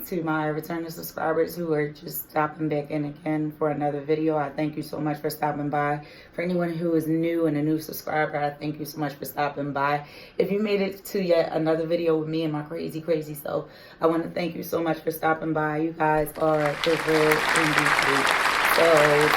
to my returning subscribers who are just stopping back in again for another video. I thank you so much for stopping by. For anyone who is new and a new subscriber, I thank you so much for stopping by. If you made it to yet another video with me and my crazy self, I want to thank you so much for stopping by. You guys are the real MVP. So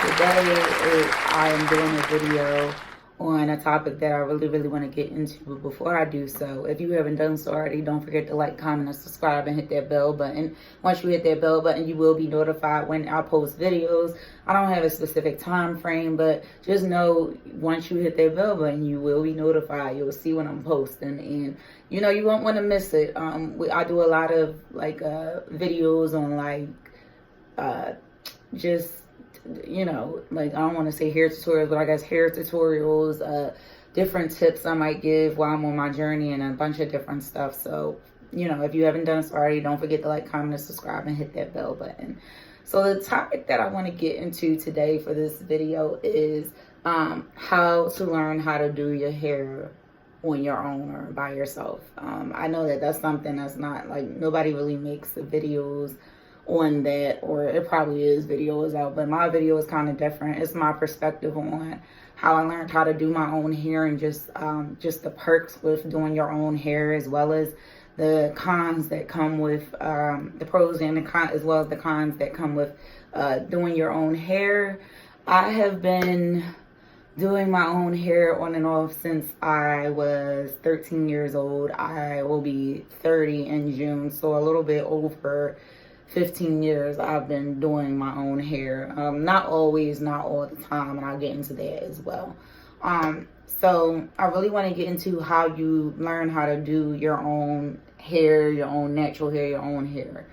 today I am doing a video on a topic that I really want to get into. But before I do so, if you haven't done so already, don't forget to like, comment, and subscribe, and hit that bell button. Once you hit that bell button, you will be notified when I post videos. I don't have a specific time frame, but just know once you hit that bell button, you will be notified. You'll see when I'm posting, and you know you won't want to miss it. I do a lot of like videos on like just, you know, like, I don't want to say hair tutorials, but I guess hair tutorials, different tips I might give while I'm on my journey, and a bunch of different stuff. So, you know, if you haven't done so already, don't forget to like, comment, and subscribe, and hit that bell button. So the topic that I want to get into today for this video is how to learn how to do your hair on your own or by yourself. I know that that's something that's not, like, nobody really makes the videos on that, or it probably is videos out, but my video is kind of different. It's my perspective on how I learned how to do my own hair, and just the perks with doing your own hair, as well as the cons that come with the pros and the cons, as well as the cons that come with doing your own hair. I have been doing my own hair on and off since I was 13 years old. I will be 30 in June, so a little bit over 15 years I've been doing my own hair. Not always, not all the time, and I'll get into that as well. So I really want to get into how you learn how to do your own hair, your own natural hair, your own hair.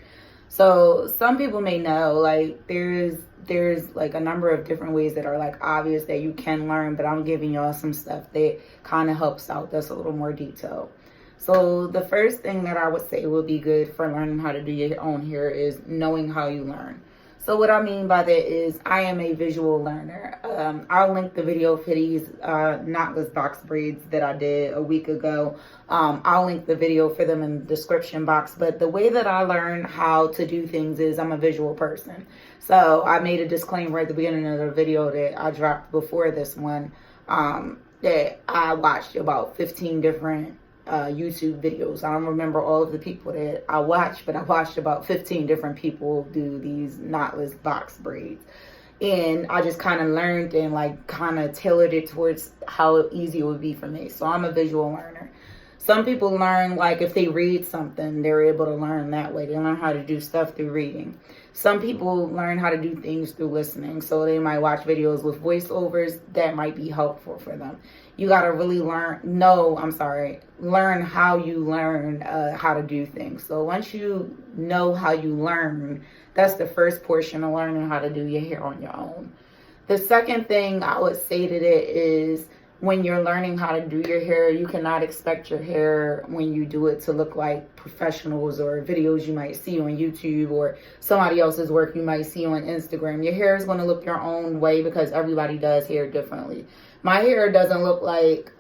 So some people may know, like, there's like a number of different ways that are like obvious that you can learn, but I'm giving y'all some stuff that kind of helps out, that's a little more detailed. So the first thing that I would say would be good for learning how to do your own hair is knowing how you learn. So what I mean by that is I am a visual learner. I'll link the video for these knotless box braids that I did a week ago. I'll link the video for them in the description box. But the way that I learn how to do things is I'm a visual person. So I made a disclaimer at the beginning of the video that I dropped before this one, that I watched about 15 different YouTube videos. I don't remember all of the people that I watched, but I watched about 15 different people do these knotless box braids. And I just kind of learned and like kind of tailored it towards how easy it would be for me. So I'm a visual learner. Some people learn, like, if they read something, they're able to learn that way. They learn how to do stuff through reading. Some people learn how to do things through listening. So they might watch videos with voiceovers. That might be helpful for them. You got to really learn how you learn how to do things. So once you know how you learn, that's the first portion of learning how to do your hair on your own. The second thing I would say to that is, when you're learning how to do your hair, you cannot expect your hair when you do it to look like professionals or videos you might see on YouTube or somebody else's work you might see on Instagram. Your hair is going to look your own way because everybody does hair differently. My hair doesn't look like,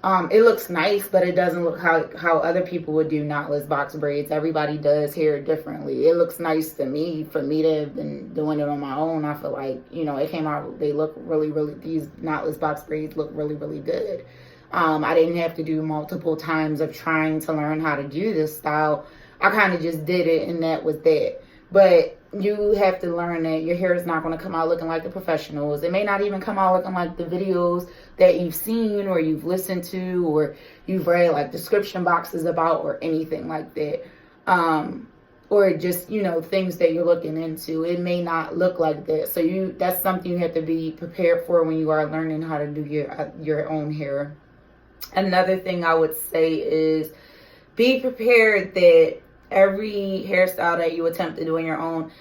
it looks nice, but it doesn't look how other people would do knotless box braids. Everybody does hair differently. It looks nice to me. For me to have been doing it on my own, I feel like, you know, it came out, they look really, these knotless box braids look really good. I didn't have to do multiple times of trying to learn how to do this style. I kind of just did it, and that was that. But you have to learn that your hair is not going to come out looking like the professionals. It may not even come out looking like the videos that you've seen or you've listened to or you've read like description boxes about or anything like that. Or just, you know, things that you're looking into. It may not look like that. So that's something you have to be prepared for when you are learning how to do your own hair. Another thing I would say is be prepared that every hairstyle that you attempt to do on your own,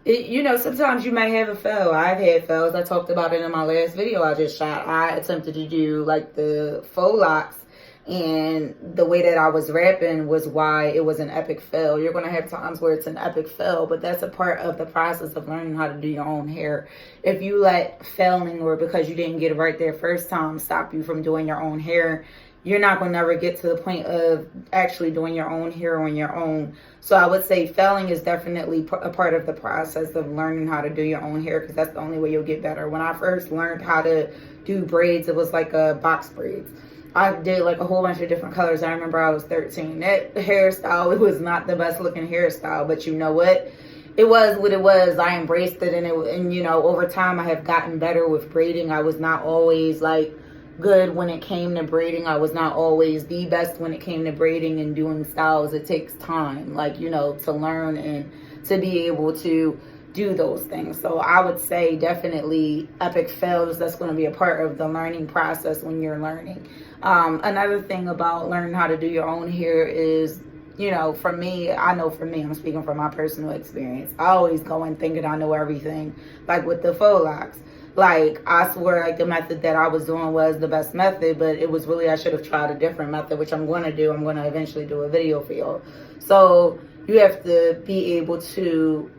you know, sometimes you might have a fail. I've had fails. I talked about it in my last video I just shot. I attempted to do like the faux locks, and the way that I was rapping was why it was an epic fail. You're going to have times where it's an epic fail, but that's a part of the process of learning how to do your own hair. If you let failing or because you didn't get it right there first time stop you from doing your own hair, you're not going to ever get to the point of actually doing your own hair on your own. So I would say failing is definitely a part of the process of learning how to do your own hair, because that's the only way you'll get better. When I first learned how to do braids, it was like a box braids. I did like a whole bunch of different colors. I remember I was 13. That hairstyle, it was not the best looking hairstyle, but you know what? It was what it was. I embraced it, and you know, over time I have gotten better with braiding. I was not always like good when it came to braiding. I was not always the best when it came to braiding and doing styles. It takes time, like, you know, to learn and to be able to do those things. So I would say definitely epic fails. That's going to be a part of the learning process when you're learning. Another thing about learning how to do your own hair is, you know, for me, I'm speaking from my personal experience. I always go in thinking I know everything, like with the faux locks. Like, I swear, like, the method that I was doing was the best method, but it was really, I should have tried a different method, which I'm going to do. I'm going to eventually do a video for y'all. So you have to be able to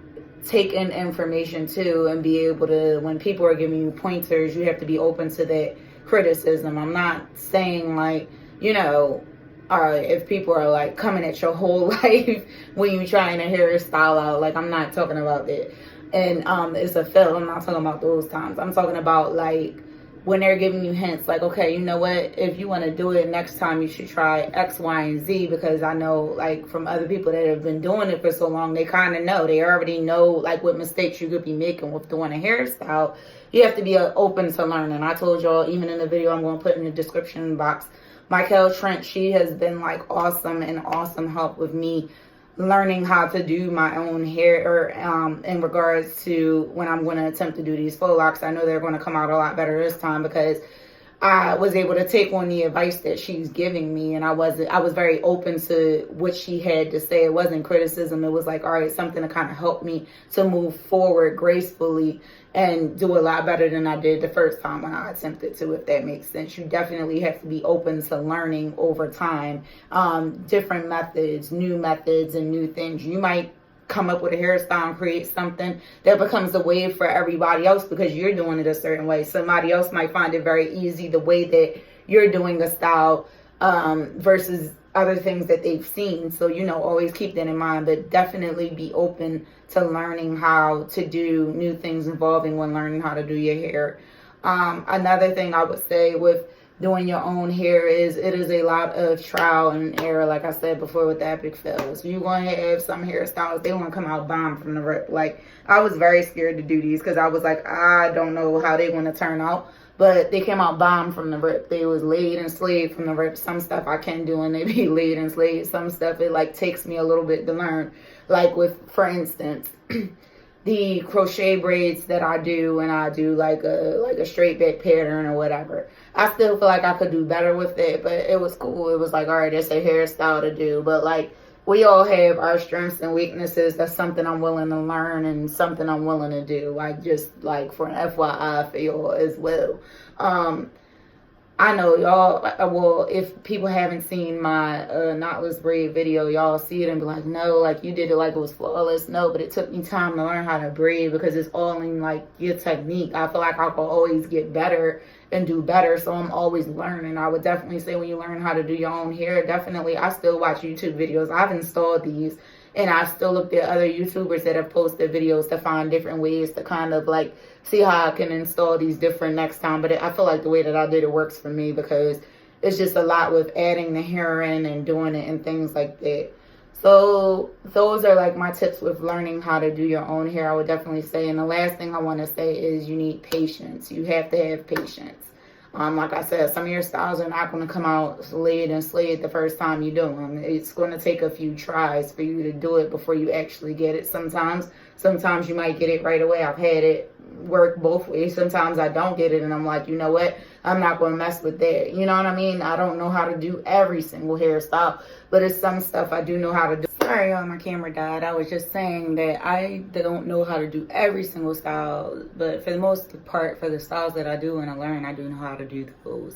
take in information too, and be able to, when people are giving you pointers, you have to be open to that criticism. I'm not saying, like, you know, if people are like coming at your whole life when you're trying to hairstyle out, like, I'm not talking about that. And it's a fail. I'm not talking about those times. I'm talking about like when they're giving you hints, like, okay, you know what, if you want to do it next time, you should try X, Y, and Z, because I know, like, from other people that have been doing it for so long, they kind of know. They already know, like, what mistakes you could be making with doing a hairstyle. You have to be open to learning. I told y'all, even in the video I'm going to put in the description box, Michael Trent, she has been, like, awesome help with me learning how to do my own hair, in regards to when I'm going to attempt to do these faux locks. I know they're going to come out a lot better this time, because I was able to take on the advice that she's giving me, and I was very open to what she had to say. It wasn't criticism. It was like, all right, something to kind of help me to move forward gracefully and do a lot better than I did the first time when I attempted to, if that makes sense. You definitely have to be open to learning over time, different methods, and new things. You might come up with a hairstyle and create something that becomes a wave for everybody else because you're doing it a certain way. Somebody else might find it very easy the way that you're doing a style, versus other things that they've seen. So, you know, always keep that in mind, but definitely be open to learning how to do new things involving when learning how to do your hair. Another thing I would say with doing your own hair is it is a lot of trial and error, like I said before with the epic fails. You're going to have some hairstyles, they want to come out bomb from the rip. Like, I was very scared to do these because I was like, I don't know how they're going to turn out. But they came out bomb from the rip. They was laid and slayed from the rip. Some stuff I can do and they be laid and slayed. Some stuff it like takes me a little bit to learn. Like with, for instance, the crochet braids that I do, and I do like a straight back pattern or whatever. I still feel like I could do better with it, but it was cool. It was like, all right, it's a hairstyle to do. But like, we all have our strengths and weaknesses. That's something I'm willing to learn and something I'm willing to do. Like, just like for an FYI for y'all as well. I know y'all, well, if people haven't seen my knotless braid video, y'all see it and be like, no, like you did it like it was flawless. No, but it took me time to learn how to braid because it's all in like your technique. I feel like I can always get better and do better, so I'm always learning. I would definitely say when you learn how to do your own hair, definitely, I still watch YouTube videos. I've installed these, and I still looked at other YouTubers that have posted videos to find different ways to kind of like see how I can install these different next time. But I feel like the way that I did it works for me because it's just a lot with adding the hair in and doing it and things like that. So those are like my tips with learning how to do your own hair, I would definitely say. And the last thing I want to say is you need patience. You have to have patience. Like I said, some of your styles are not going to come out laid and slayed the first time you do them. It's going to take a few tries for you to do it before you actually get it. Sometimes you might get it right away. I've had it work both ways. Sometimes I don't get it and I'm like, you know what, I'm not going to mess with that. You know what I mean? I don't know how to do every single hairstyle, but it's some stuff I do know how to do. Sorry, my camera died. I was just saying that I don't know how to do every single style, but for the most part, for the styles that I do and I learn, I do know how to do those.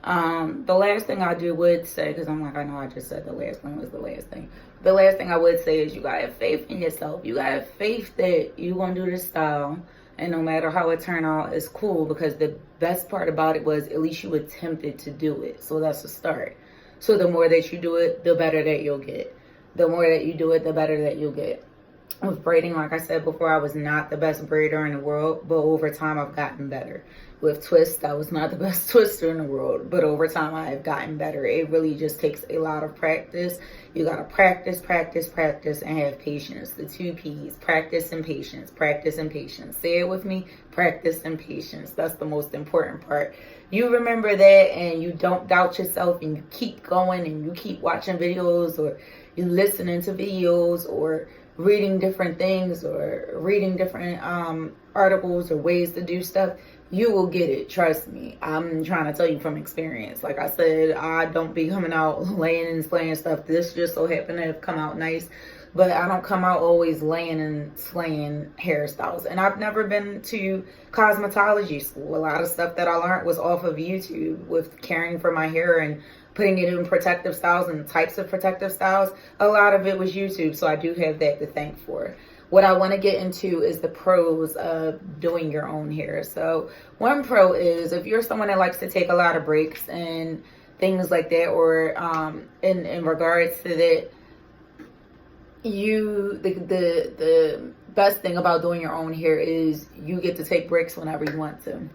The last thing I would say, because I'm like, I know I just said the last one was the last thing. The last thing I would say is you gotta have faith in yourself. You gotta have faith that you're gonna do this style And no matter how it turned out, it's cool, because the best part about it was at least you attempted to do it. So that's a start. So the more that you do it, the better that you'll get. The more that you do it, the better that you'll get. With braiding, like I said before, I was not the best braider in the world, but over time I've gotten better. With twists, I was not the best twister in the world, but over time I have gotten better. It really just takes a lot of practice. You gotta practice, practice, practice, and have patience. The 2 P's, practice and patience, practice and patience. Say it with me, practice and patience. That's the most important part. You remember that, and you don't doubt yourself, and you keep going, and you keep watching videos, or you listening to videos, or reading different things, or reading different articles or ways to do stuff. You will get it, trust me. I'm trying to tell you from experience. Like I said, I don't be coming out laying and slaying stuff. This just so happened to have come out nice, but I don't come out always laying and slaying hairstyles. And I've never been to cosmetology school. A lot of stuff that I learned was off of YouTube, with caring for my hair and putting it in protective styles and types of protective styles. A lot of it was YouTube, so I do have that to thank for. What I want to get into is the pros of doing your own hair. So one pro is, if you're someone that likes to take a lot of breaks and things like that, or in regards to that, the best thing about doing your own hair is you get to take breaks whenever you want to.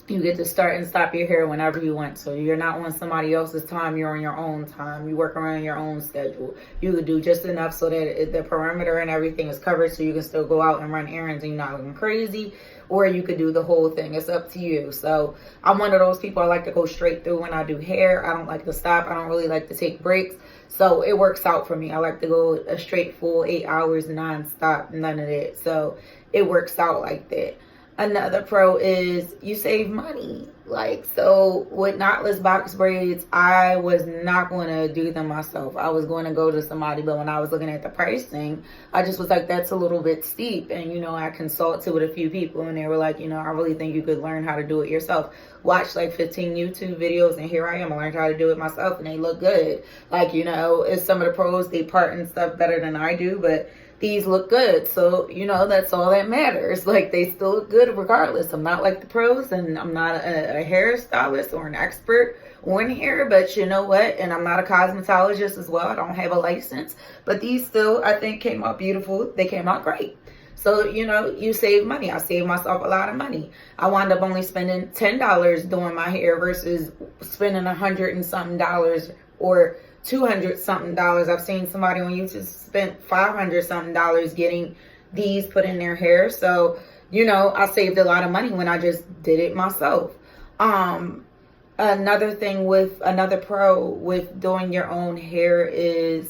You get to start and stop your hair whenever you want. So you're not on somebody else's time. You're on your own time. You work around your own schedule. You could do just enough so that the perimeter and everything is covered, so you can still go out and run errands and you're not looking crazy. Or you could do the whole thing. It's up to you. So I'm one of those people. I like to go straight through when I do hair. I don't like to stop. I don't really like to take breaks. So it works out for me. I like to go a straight full 8 hours non-stop. None of that. So it works out like that. Another pro is you save money. Like, so with knotless box braids, I was not going to do them myself. I was going to go to somebody, but when I was looking at the pricing, I just was like, that's a little bit steep. And, you know, I consulted with a few people, and they were like, you know, I really think you could learn how to do it yourself. Watch like 15 YouTube videos, and here I am. I learned how to do it myself, and they look good. Like, you know, it's some of the pros, they part and stuff better than I do, but these look good. So, you know, that's all that matters. Like, they still look good regardless. I'm not like the pros, and I'm not a hairstylist or an expert on hair, but you know what? And I'm not a cosmetologist as well. I don't have a license, but these still, I think, came out beautiful. They came out great. So, you know, you save money. I saved myself a lot of money. I wound up only spending $10 doing my hair versus spending $100 and something or $200 something. I've seen somebody on YouTube spent $500 something getting these put in their hair. So, you know, I saved a lot of money when I just did it myself. Another thing with another pro with doing your own hair is,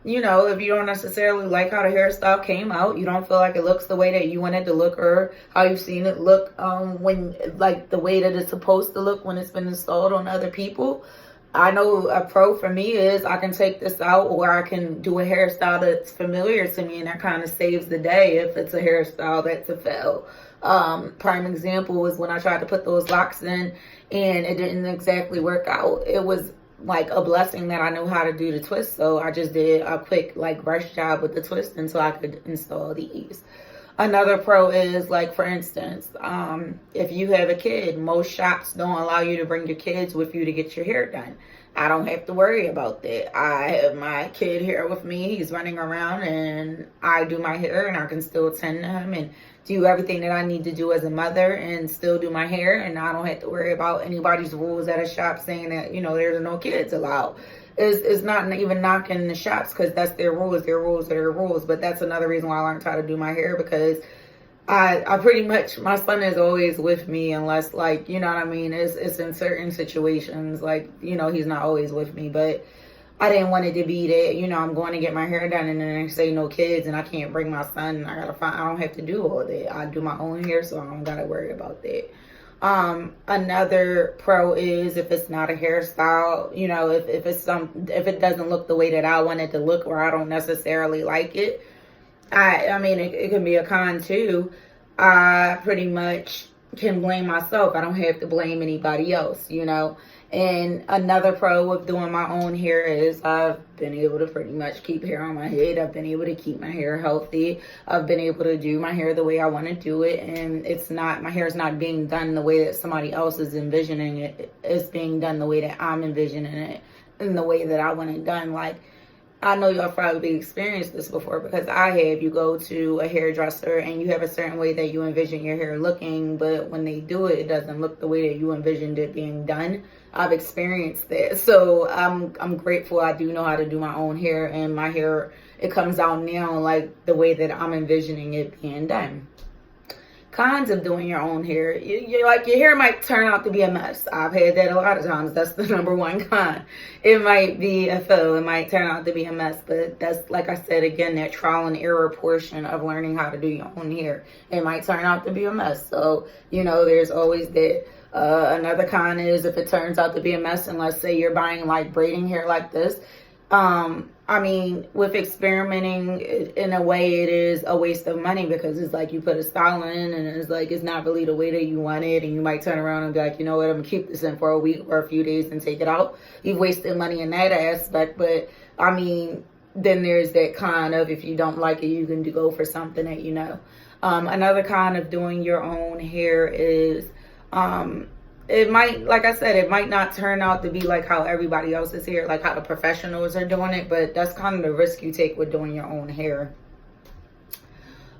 you know, if you don't necessarily like how the hairstyle came out, you don't feel like it looks the way that you want it to look, or how you've seen it look when, like, the way that it's supposed to look when it's been installed on other people. I know a pro for me is I can take this out, or I can do a hairstyle that's familiar to me, and that kind of saves the day if it's a hairstyle that's a fail. Prime example was when I tried to put those locks in and it didn't exactly work out. It was like a blessing that I knew how to do the twist, so I just did a quick like brush job with the twist until I could install these. Another pro is, like, for instance, if you have a kid, most shops don't allow you to bring your kids with you to get your hair done. I don't have to worry about that. I have my kid here with me. He's running around, and I do my hair, and I can still tend to him and do everything that I need to do as a mother and still do my hair, and I don't have to worry about anybody's rules at a shop saying that, you know, there's no kids allowed. It's not even knocking the shops, because that's their rules. Their rules are their rules. But that's another reason why I learned how to do my hair, because I pretty much, my son is always with me, unless, like, you know what I mean? It's in certain situations, like, you know, he's not always with me. But I didn't want it to be that, you know, I'm going to get my hair done and then they say no kids and I can't bring my son, and I don't have to do all that. I do my own hair, so I don't got to worry about that. Another pro is if it's not a hairstyle, you know, if it doesn't look the way that I want it to look, or I don't necessarily like it, I mean, it can be a con too. I pretty much can blame myself. I don't have to blame anybody else, you know. And another pro of doing my own hair is I've been able to pretty much keep hair on my head. I've been able to keep my hair healthy. I've been able to do my hair the way I want to do it. And my hair is not being done the way that somebody else is envisioning it. It's being done the way that I'm envisioning it and the way that I want it done. Like, I know y'all probably experienced this before because I have. You go to a hairdresser and you have a certain way that you envision your hair looking, but when they do it, it doesn't look the way that you envisioned it being done. I've experienced that. So I'm grateful I do know how to do my own hair, and my hair, it comes out now like the way that I'm envisioning it being done. Cons of doing your own hair. Your hair might turn out to be a mess. I've had that a lot of times. That's the number one con. It might be a faux. It might turn out to be a mess. But that's, like I said, again, that trial and error portion of learning how to do your own hair. It might turn out to be a mess. So, you know, there's always that. Another con is if it turns out to be a mess, and let's say you're buying like braiding hair like this. I mean, with experimenting, in a way, it is a waste of money because it's like you put a style in and it's like it's not really the way that you want it, and you might turn around and be like, you know what, I'm gonna keep this in for a week or a few days and take it out. You've wasted money in that aspect, but I mean, then there's that con of if you don't like it, you can go for something that you know. Another con of doing your own hair is it might, like I said, it might not turn out to be like how everybody else is here, like how the professionals are doing it, but that's kind of the risk you take with doing your own hair.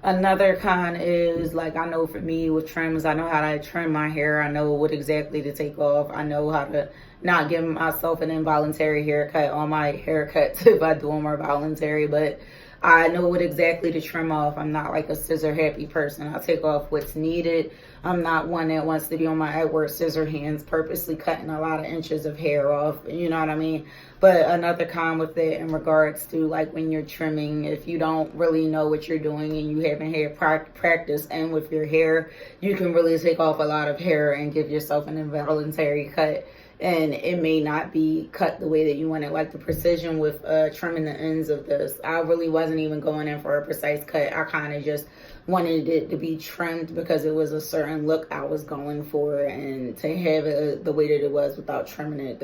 Another con is, like, I know for me with trims, I know how to trim my hair. I know what exactly to take off. I know how to not give myself an involuntary haircut on my haircuts if I do them are voluntary, but I know what exactly to trim off. I'm not like a scissor happy person. I'll take off what's needed. I'm not one that wants to be on my Edward scissor hands purposely cutting a lot of inches of hair off. You know what I mean? But another con with it in regards to like when you're trimming, if you don't really know what you're doing and you haven't had practice and with your hair, you can really take off a lot of hair and give yourself an involuntary cut. And it may not be cut the way that you want it. Like the precision with trimming the ends of this, I really wasn't even going in for a precise cut. I kind of just wanted it to be trimmed because it was a certain look I was going for, and to have it the way that it was without trimming it,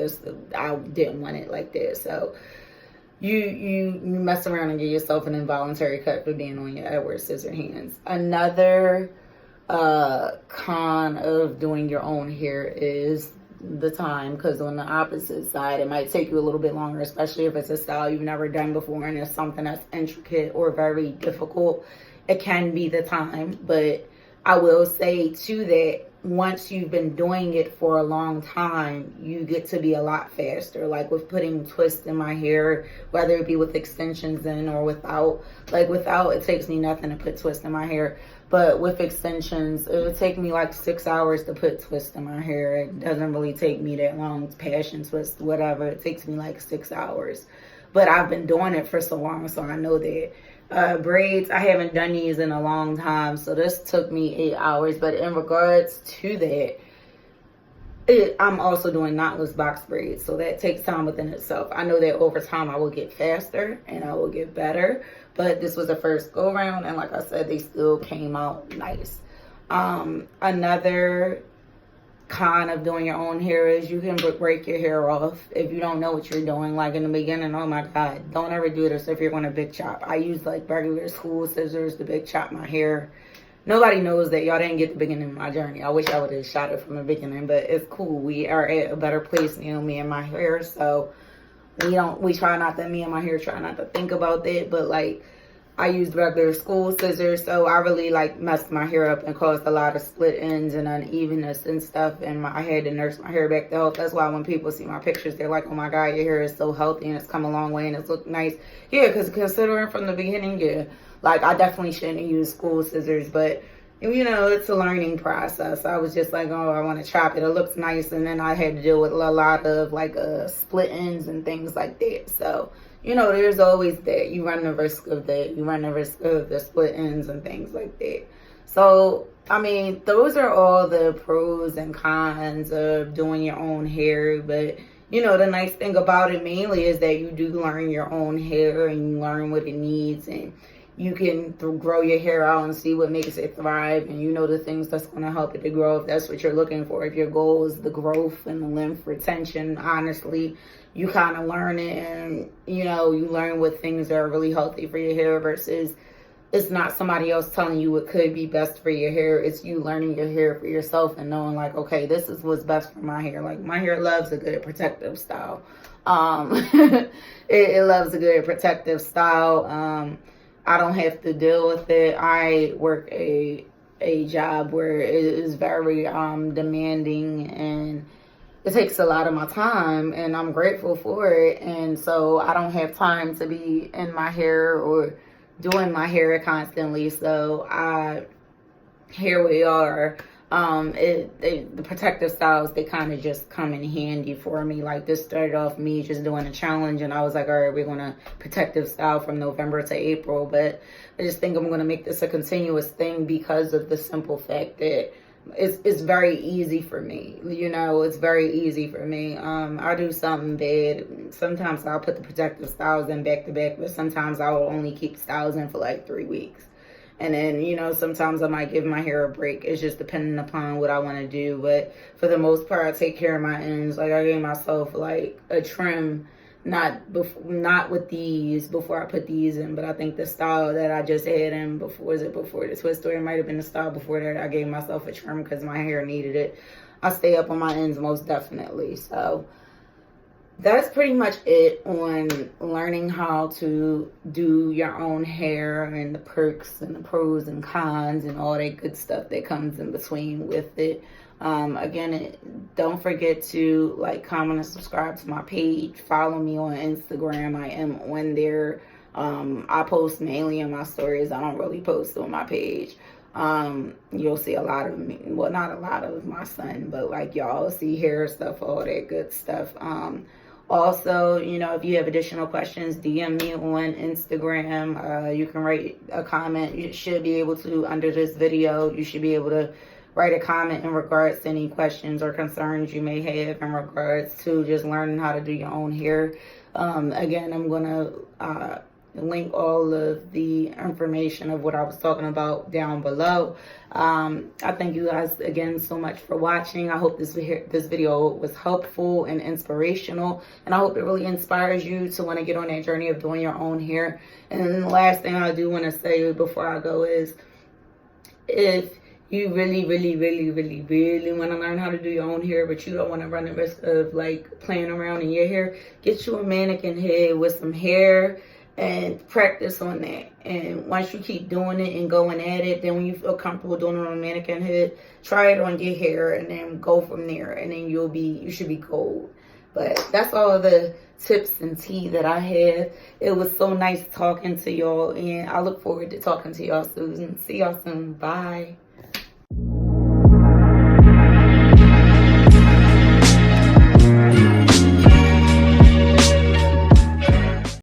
I didn't want it like that. So you mess around and get yourself an involuntary cut for being on your Edward scissor hands. Another con of doing your own hair is the time, because on the opposite side it might take you a little bit longer, especially if it's a style you've never done before and it's something that's intricate or very difficult. It can be the time, but I will say too that once you've been doing it for a long time, you get to be a lot faster. Like with putting twists in my hair, whether it be with extensions in or without. Like without, it takes me nothing to put twists in my hair. But with extensions, it would take me like 6 hours to put twists in my hair. It doesn't really take me that long. Passion twist, whatever. It takes me like 6 hours. But I've been doing it for so long, so I know that. Braids, I haven't done these in a long time, so this took me 8 hours. But in regards to that, I'm also doing knotless box braids, so that takes time within itself. I know that over time I will get faster and I will get better, but this was the first go round, and like I said, they still came out nice. Another con of doing your own hair is you can break your hair off if you don't know what you're doing. Like in the beginning, oh my god, don't ever do this if you're going to big chop. I use like regular school scissors to big chop my hair. Nobody knows that. Y'all didn't get the beginning of my journey. I wish I would have shot it from the beginning, but it's cool. We are at a better place, you know, me and my hair, so we try not to, me and my hair try not to think about that. But like, I used regular school scissors, so I really like messed my hair up and caused a lot of split ends and unevenness and stuff, and I had to nurse my hair back to health. That's why when people see my pictures, they're like, oh my god, your hair is so healthy and it's come a long way and it's looked nice. Yeah, because considering from the beginning, yeah, like I definitely shouldn't have used school scissors, but you know, it's a learning process. I was just like, oh, I want to chop it, it looks nice, and then I had to deal with a lot of like split ends and things like that. So you know, there's always that. You run the risk of that. You run the risk of the split ends and things like that. So, I mean, those are all the pros and cons of doing your own hair. But, you know, the nice thing about it mainly is that you do learn your own hair and you learn what it needs. And you can grow your hair out and see what makes it thrive, and you know the things that's going to help it to grow if that's what you're looking for. If your goal is the growth and the length retention, honestly, you kind of learn it, and you know, you learn what things are really healthy for your hair versus it's not somebody else telling you what could be best for your hair. It's you learning your hair for yourself and knowing like, okay, this is what's best for my hair. Like my hair loves a good protective style. It loves a good protective style. I don't have to deal with it. I work a job where it is very demanding, and it takes a lot of my time, and I'm grateful for it. And so I don't have time to be in my hair or doing my hair constantly. So here we are. The protective styles, they kind of just come in handy for me. Like this started off me just doing a challenge, and I was like, all right, we're gonna protective style from November to April. But I just think I'm gonna make this a continuous thing because of the simple fact that it's very easy for me. You know, it's very easy for me. I do something bad. Sometimes I'll put the protective styles in back to back, but sometimes I will only keep styles in for like 3 weeks. And then, you know, sometimes I might give my hair a break. It's just depending upon what I want to do. But for the most part, I take care of my ends. Like I gave myself like a trim, not with these before I put these in. But I think the style that I just had in before the twist, or it might have been the style before that, I gave myself a trim because my hair needed it. I stay up on my ends most definitely. So that's pretty much it on learning how to do your own hair and the perks and the pros and cons and all that good stuff that comes in between with it. Again, don't forget to like, comment, and subscribe to my page. Follow me on Instagram. I am on there. I post mainly in my stories. I don't really post on my page. You'll see a lot of me. Well, not a lot of my son, but like y'all see hair stuff, all that good stuff. Also, you know, if you have additional questions, DM me on Instagram. You can write a comment. You should be able to, under this video, you should be able to write a comment in regards to any questions or concerns you may have in regards to just learning how to do your own hair. Again, I'm going to link all of the information of what I was talking about down below. I thank you guys again so much for watching. I hope this video was helpful and inspirational, and I hope it really inspires you to want to get on that journey of doing your own hair. And then the last thing I do want to say before I go is, if you really want to learn how to do your own hair, but you don't want to run the risk of like playing around in your hair, get you a mannequin head with some hair and practice on that. And once you keep doing it and going at it, then when you feel comfortable doing it on a mannequin head, try it on your hair and then go from there, and then you should be gold. But that's all the tips and tea that I have. It was so nice talking to y'all, and I look forward to talking to y'all soon. See y'all soon. Bye.